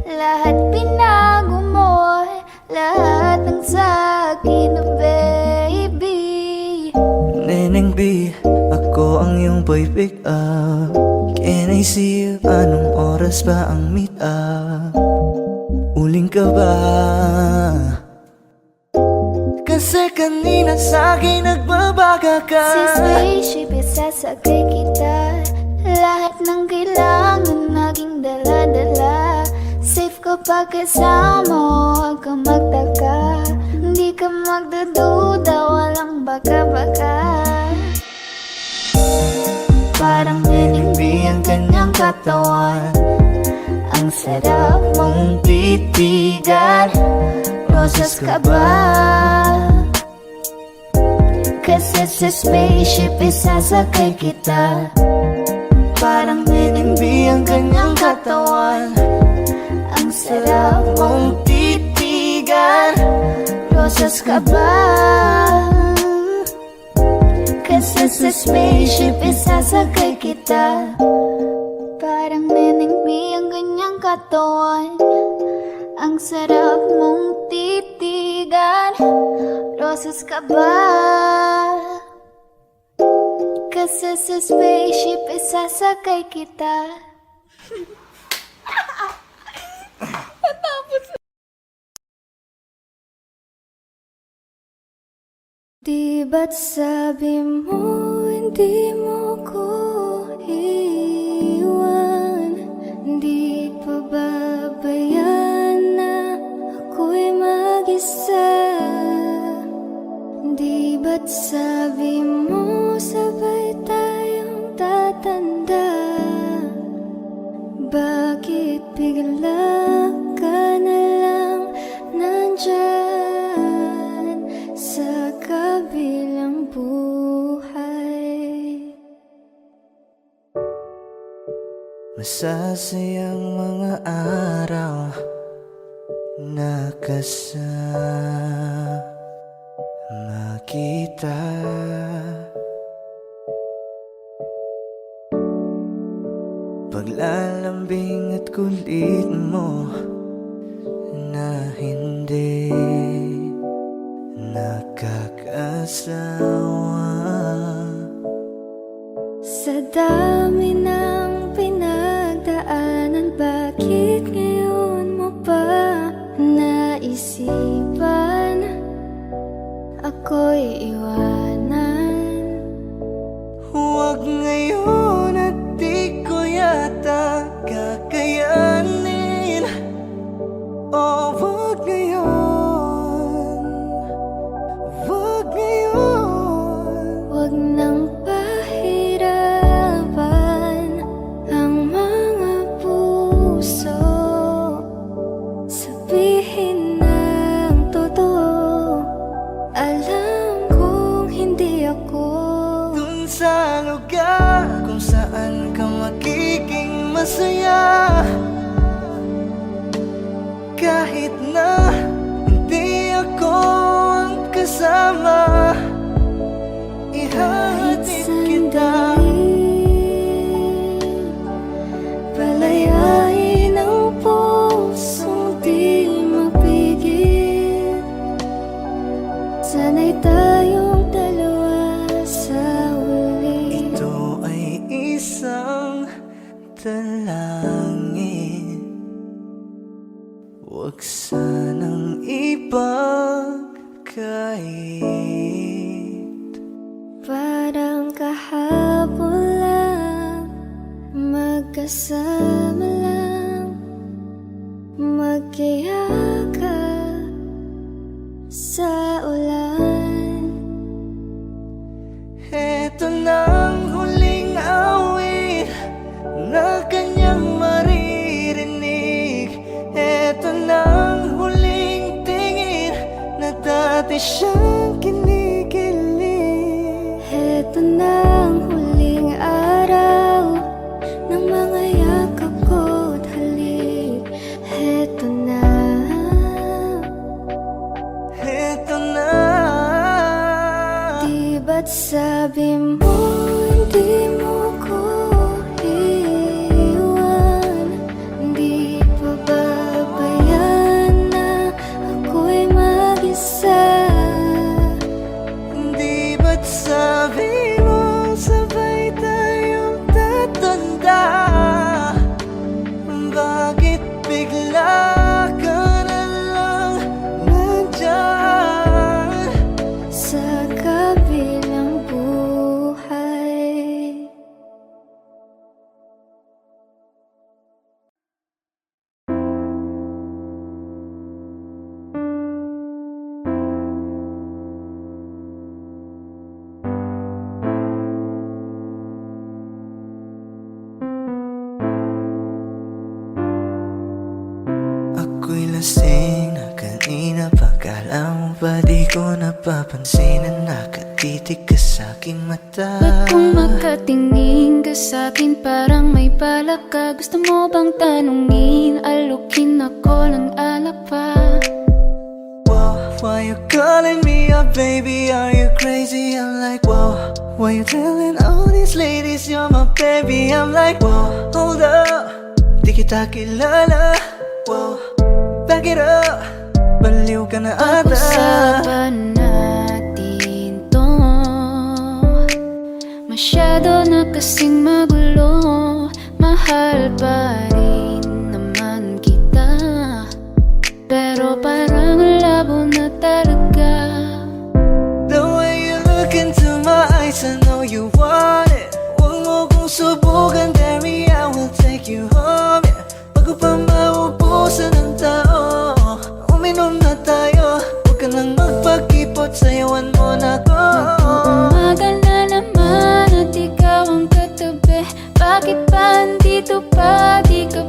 Lahat binago mo, lahat ng sa'kin, baby. Neneng B, ako ang iyong boy pick up. Can I see you? Anong oras ba ang meet up? Uling ka ba? Kasi kanina sa'kin nagbabaga ka. Si spaceship isasakay kita. Lahat ng kailangan naging dala-dala. Safe kapag kasama mo, huwag ka magtaka. Hindi ka magdududa, walang baka-baka. Parang neningbi ang kanyang katawan. Ang sarap mong titigan. Rosas ka ba? Kasi sa spaceship isasakay kita. Parang nenengbi ang kanyang katawan. Ang sarap mong titigan. rosas ka ba? Kasi sa spaceship isasakay kita. Parang nenengbi ang ganyang katawan. Ang sarap mong titigan. Rosas ka ba? Kasi sa spaceship isasakay kita. Di ba't sabi mo hindi mo ko iwan? Di pa ba ba yan masasayang mga araw na kasama kita. Paglalambing at kulit mo na hindi nakakasawa. Sa dami ng pinagdaanan, bakit ngayon mo pa naisipan ako'y iwanan? Huwag ngayon at di ko yata kakayanin. Oh, huwag ngayon, huwag ngayon. Huwag nang pahirapan ang mga puso. Sabihin ng totoo, alam kong hindi ako Dun sa lugar kung saan ka magiging masaya, kahit na hindi ako ang kasama, kahit ihahatid kita. sandali. Palayain ang pusong di mapigil. Sana'y tayong dalawa sa huli. Ito ay isang dalangin, huwag sanang ipagkait. Parang kahapon lang, magkasama lang, magkayakap sa ulan. Eto nang huling awit na kanyang maririnig. Eto nang huling tingin na dati siyang kinikilig. Heto na ang huling araw ng mga yakap ko't halik. Heto na. Eto na. Di ba't sabi mo hindi mo ko iiwan? Di pa babayan na ako'y mag-isa? Di ba't sabi mo sabay tayong tatanda? Bakit bigla ka na lang nandyan Sa kabilang buhay. Ako'y lasing na kanina pa. Kala mo ba di ko napapansin na nakatitig ka sa aking mata? Ba't kung makatingin ka sa'kin parang may balak ka? Gusto mo bang tanungin, alukin ako ng alak pa? Whoa, why you calling me up, baby? Are you crazy? I'm like, whoa. Why you telling all these ladies you're my baby? I'm like, whoa, hold up, di kita kilala. Whoa, back it up, baliw ka na ata. Pag-usapan natin to, masyado na kasing magulo. Mahal pa rin naman kita, pero parang labo na talaga. The way you look into my eyes, I know you want it. Huwag mo kong subukan, dare me, I will take you home, yeah. Bago pa maubusan ng tao, uminom na tayo. Huwag ka nang magpag-ipot, sayawan mo na ko. Umaga na naman at ikaw ang katabi. Bakit pa andito pa? Di ka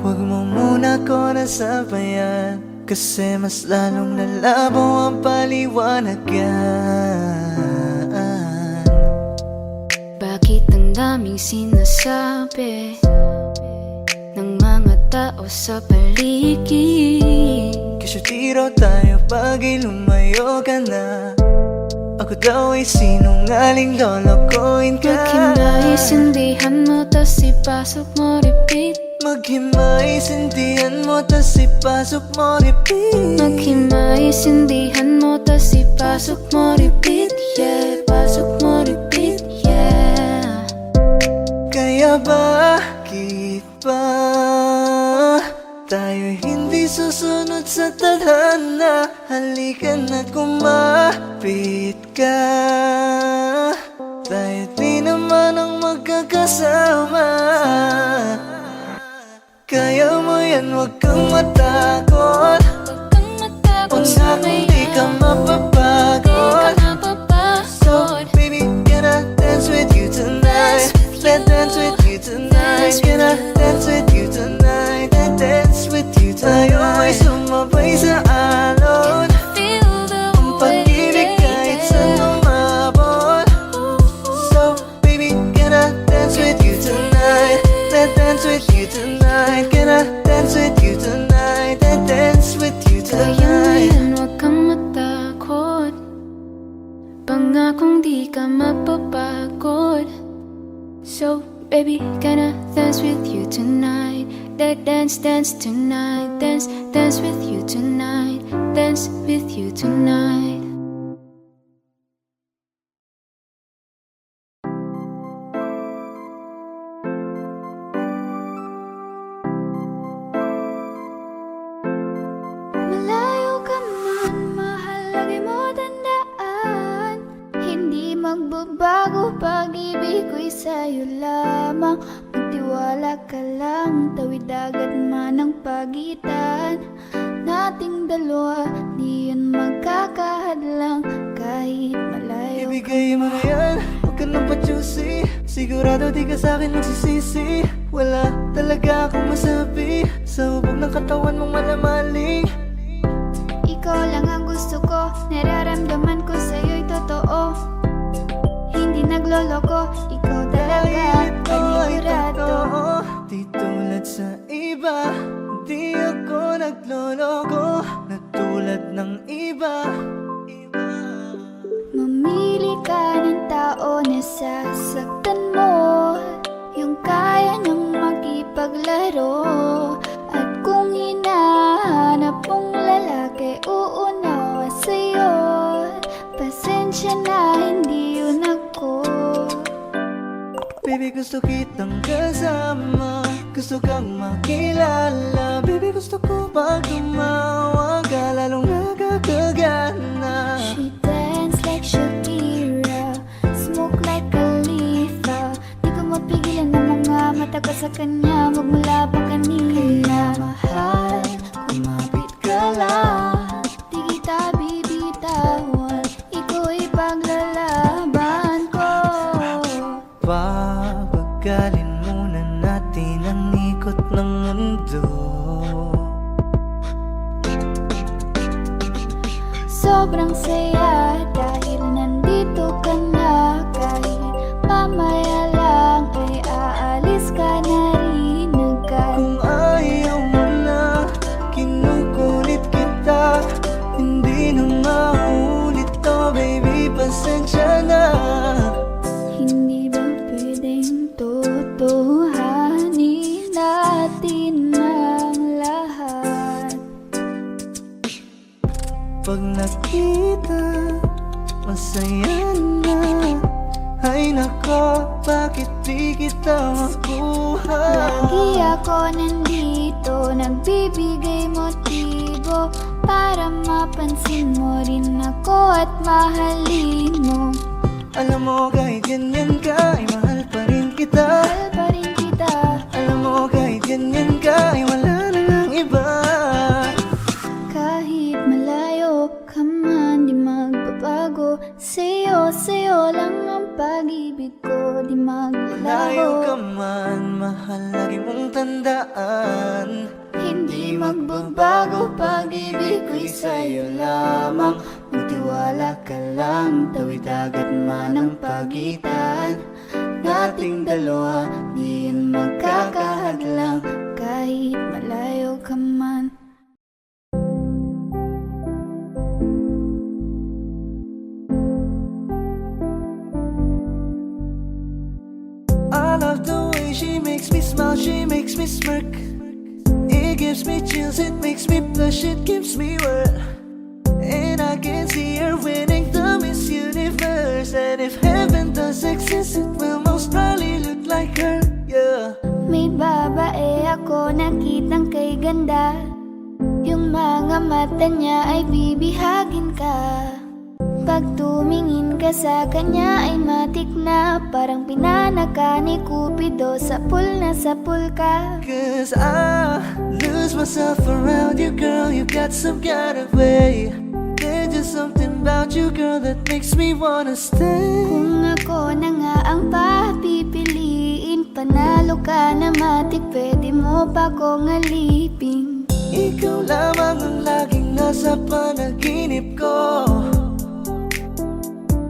Huwag mo muna ko nasabayan, kasi mas lalong lalabo ang paliwanagan. Bakit ang daming sinasabi ng mga tao sa paligid? Kasi di raw tayo bagay, lumayo ka na. Ako daw ay sinungaling, lolokohin ka. Maghinaisindihan mo, tas ipasok mo, repeat. Maghimay-sindihan mo, tas ipasok mo, repeat. Maghimaisindihan mo, tas ipasok mo, repeat. Yeah, pasok mo, repeat. Yeah. Kaya bakit ba tayo hindi susunod sa tadhana? Halika na't kumapit ka, tayo di naman ang magkakasama. Kaya mo yan, huwag kang matakot. Huwag kang matakot sa Pangakong may di ka mapapagod. So baby, can I dance with you tonight? Let's dance with you tonight. Can I dance with you tonight? Let's dance with you tonight. Tayo ay sumabay sa alon, ang pag-ibig kahit saan umabot. So baby, can I dance with you tonight? Let's dance with you tonight. Can I dance with you tonight? Let's dance with you Kaya mo tonight. yan, huwag kang matakot. Pangakong di ka mapapagod. So, baby, can I dance with you tonight? Dance, dance tonight. Dance, dance with you tonight. Dance with you tonight. Malayo ka man, mahal, lagi mo tandaan. Hindi magbabago, pag-ibig ko'y sa'yo lamang. Magtiwala ka lang, tawid dagat man ang pagitan nating dalawa, di yun magkakahadlang kahit malayo. Ibigay mo na yan, huwag ka nang pa-choosy. Sigurado di ka sa'kin magsisisi. Wala talaga akong masabi sa hubog ng katawan mong malamaling. Ikaw lang ang gusto ko, nararamdaman ko sa'yo'y totoo. Hindi nagloloko, ikaw talaga, panigurado. Di tulad sa iba, di ako nagloloko na tulad ng iba. Mamili ka ng tao na sasaktan mo, yung kaya niyang makipaglaro. At kung hinahanap mong lalaki, uunawa sa'yo. Pasensya na, hindi yun ako. Baby, gusto kitang kasama, gusto kang makilala. Baby, gusto ko pag tumawa ka, lalong nakakagana. She dance like Shakira, smoke like Khalifa. Di ko mapigilan ng mga mata ko sa kanya, magmula pa kanina. Mahal, kumapit ka lang, di kita bibitawan, iko'y paglalaban ko. Papagalin muna natin ang ikot ng mundo. Sobrang saya dahil nandito ka na. Kahit mamaya lang ay aalis ka na rin agad. Kung ayaw mo na, kinukulit kita. Hindi na maulit to, baby, pasensya na. Hindi ba pwedeng totohanin natin ang lahat? Pag nakita, masaya na. Ay nako, bakit di kita makuha? Lagi ako nandito, nagbibigay motibo para mapansin mo rin ako at mahalin mo. Alam mo kahit ganyan ka, ay mahal pa rin kita. Mahal pa rin kita. Alam mo kahit ganyan ka, ay wala na lang iba. Kahit malayo ka man, di magbabago. Sa'yo lang ang pag-ibig ko, di Layo ka maglaho. man, mahal mahal lagi mong tandaan. Hindi magbabago, pag-ibig ko'y sa'yo lamang. Magtiwala ka lang, tawid dagat man ang pagitan nating dalawa, di yan magkakahadlang kahit malayo ka man. I love the way she makes me smile, she makes me smirk. It gives me chills, it makes me blush, it gives me world. And I can see her winning the Miss Universe. And if heaven does exist, it will most probably look like her, yeah. May babae ako nakitang kay ganda, yung mga mata niya ay bibihagin ka. Pag tumingin ka sa kanya ay matik na, parang pinanaka ni Cupido, sapul na sapul ka. Cause I lose myself around you, girl, you got some kind of way. There's just something about you, girl, that makes me wanna stay. Kung ako na nga ang papipiliin, panalo ka na matik, pwede mo pa kong alipin. Ikaw lamang ang laging nasa panaginip ko.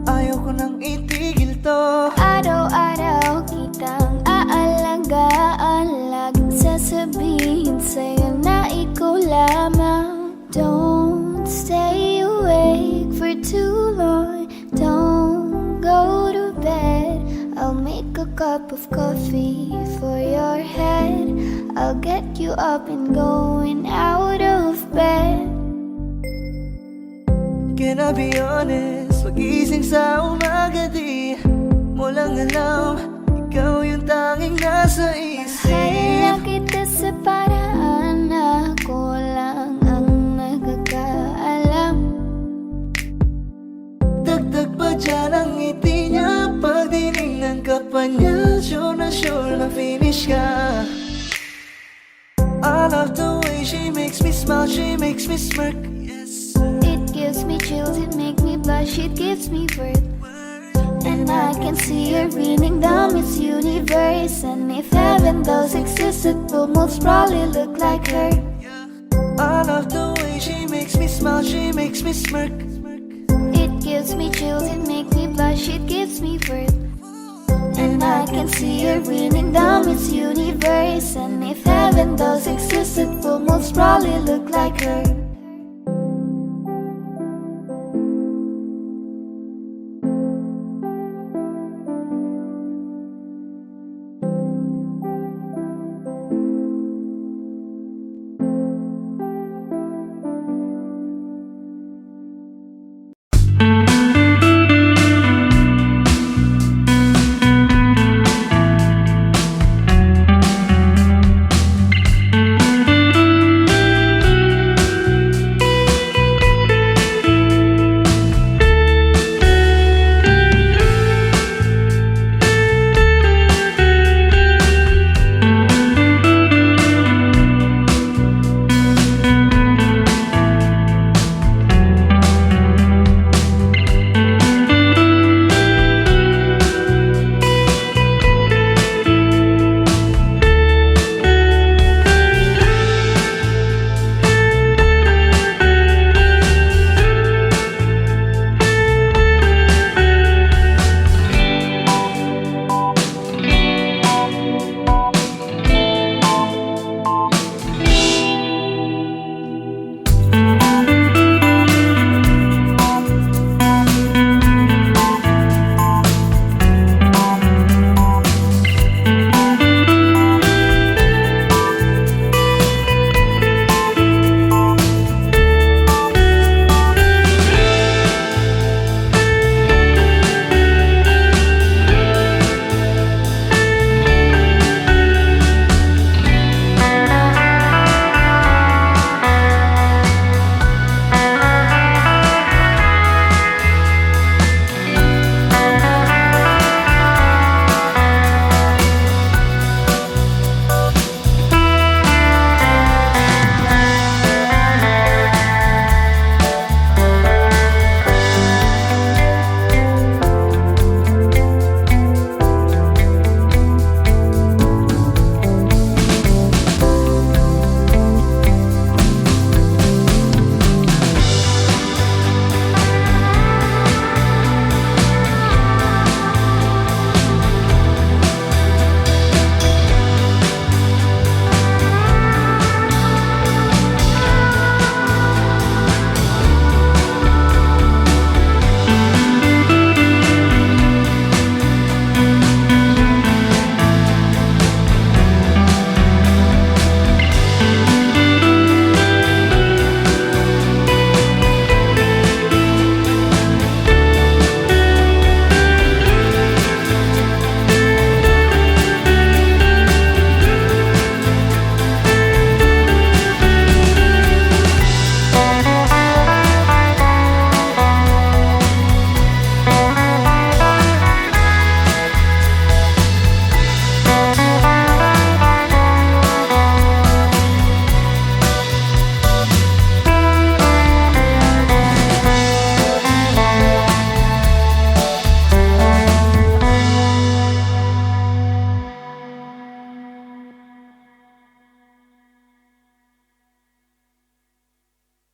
Ayaw ko nang itigil to. Araw-araw kitang aalagaan, laging sasabihin sa'yo na ikaw lamang. Don't stay awake for too long, don't go to bed. I'll make a cup of coffee for your head, I'll get you up and going out of bed. Can I be honest? Pag-ising sa umaga di mo lang alam, ikaw yung tanging nasa Mahal isip. kita sa paraan na ako lang ang nagkakaalam. Dagdag pa dyan ang ngiti niya, pag dinignan ka pa niya, sure na finish ka. I love the way she makes me smile, she makes me smirk. Yes. It gives me chills, it makes me blush, it gives me worth. And I can see her winning the Miss Universe. And if heaven does exist, it will most probably look like her. I love the way she makes me smile, she makes me smirk. It gives me chills, it makes me blush, it gives me worth. And I can see her winning the Miss Universe. And if heaven does exist, it will most probably look like her.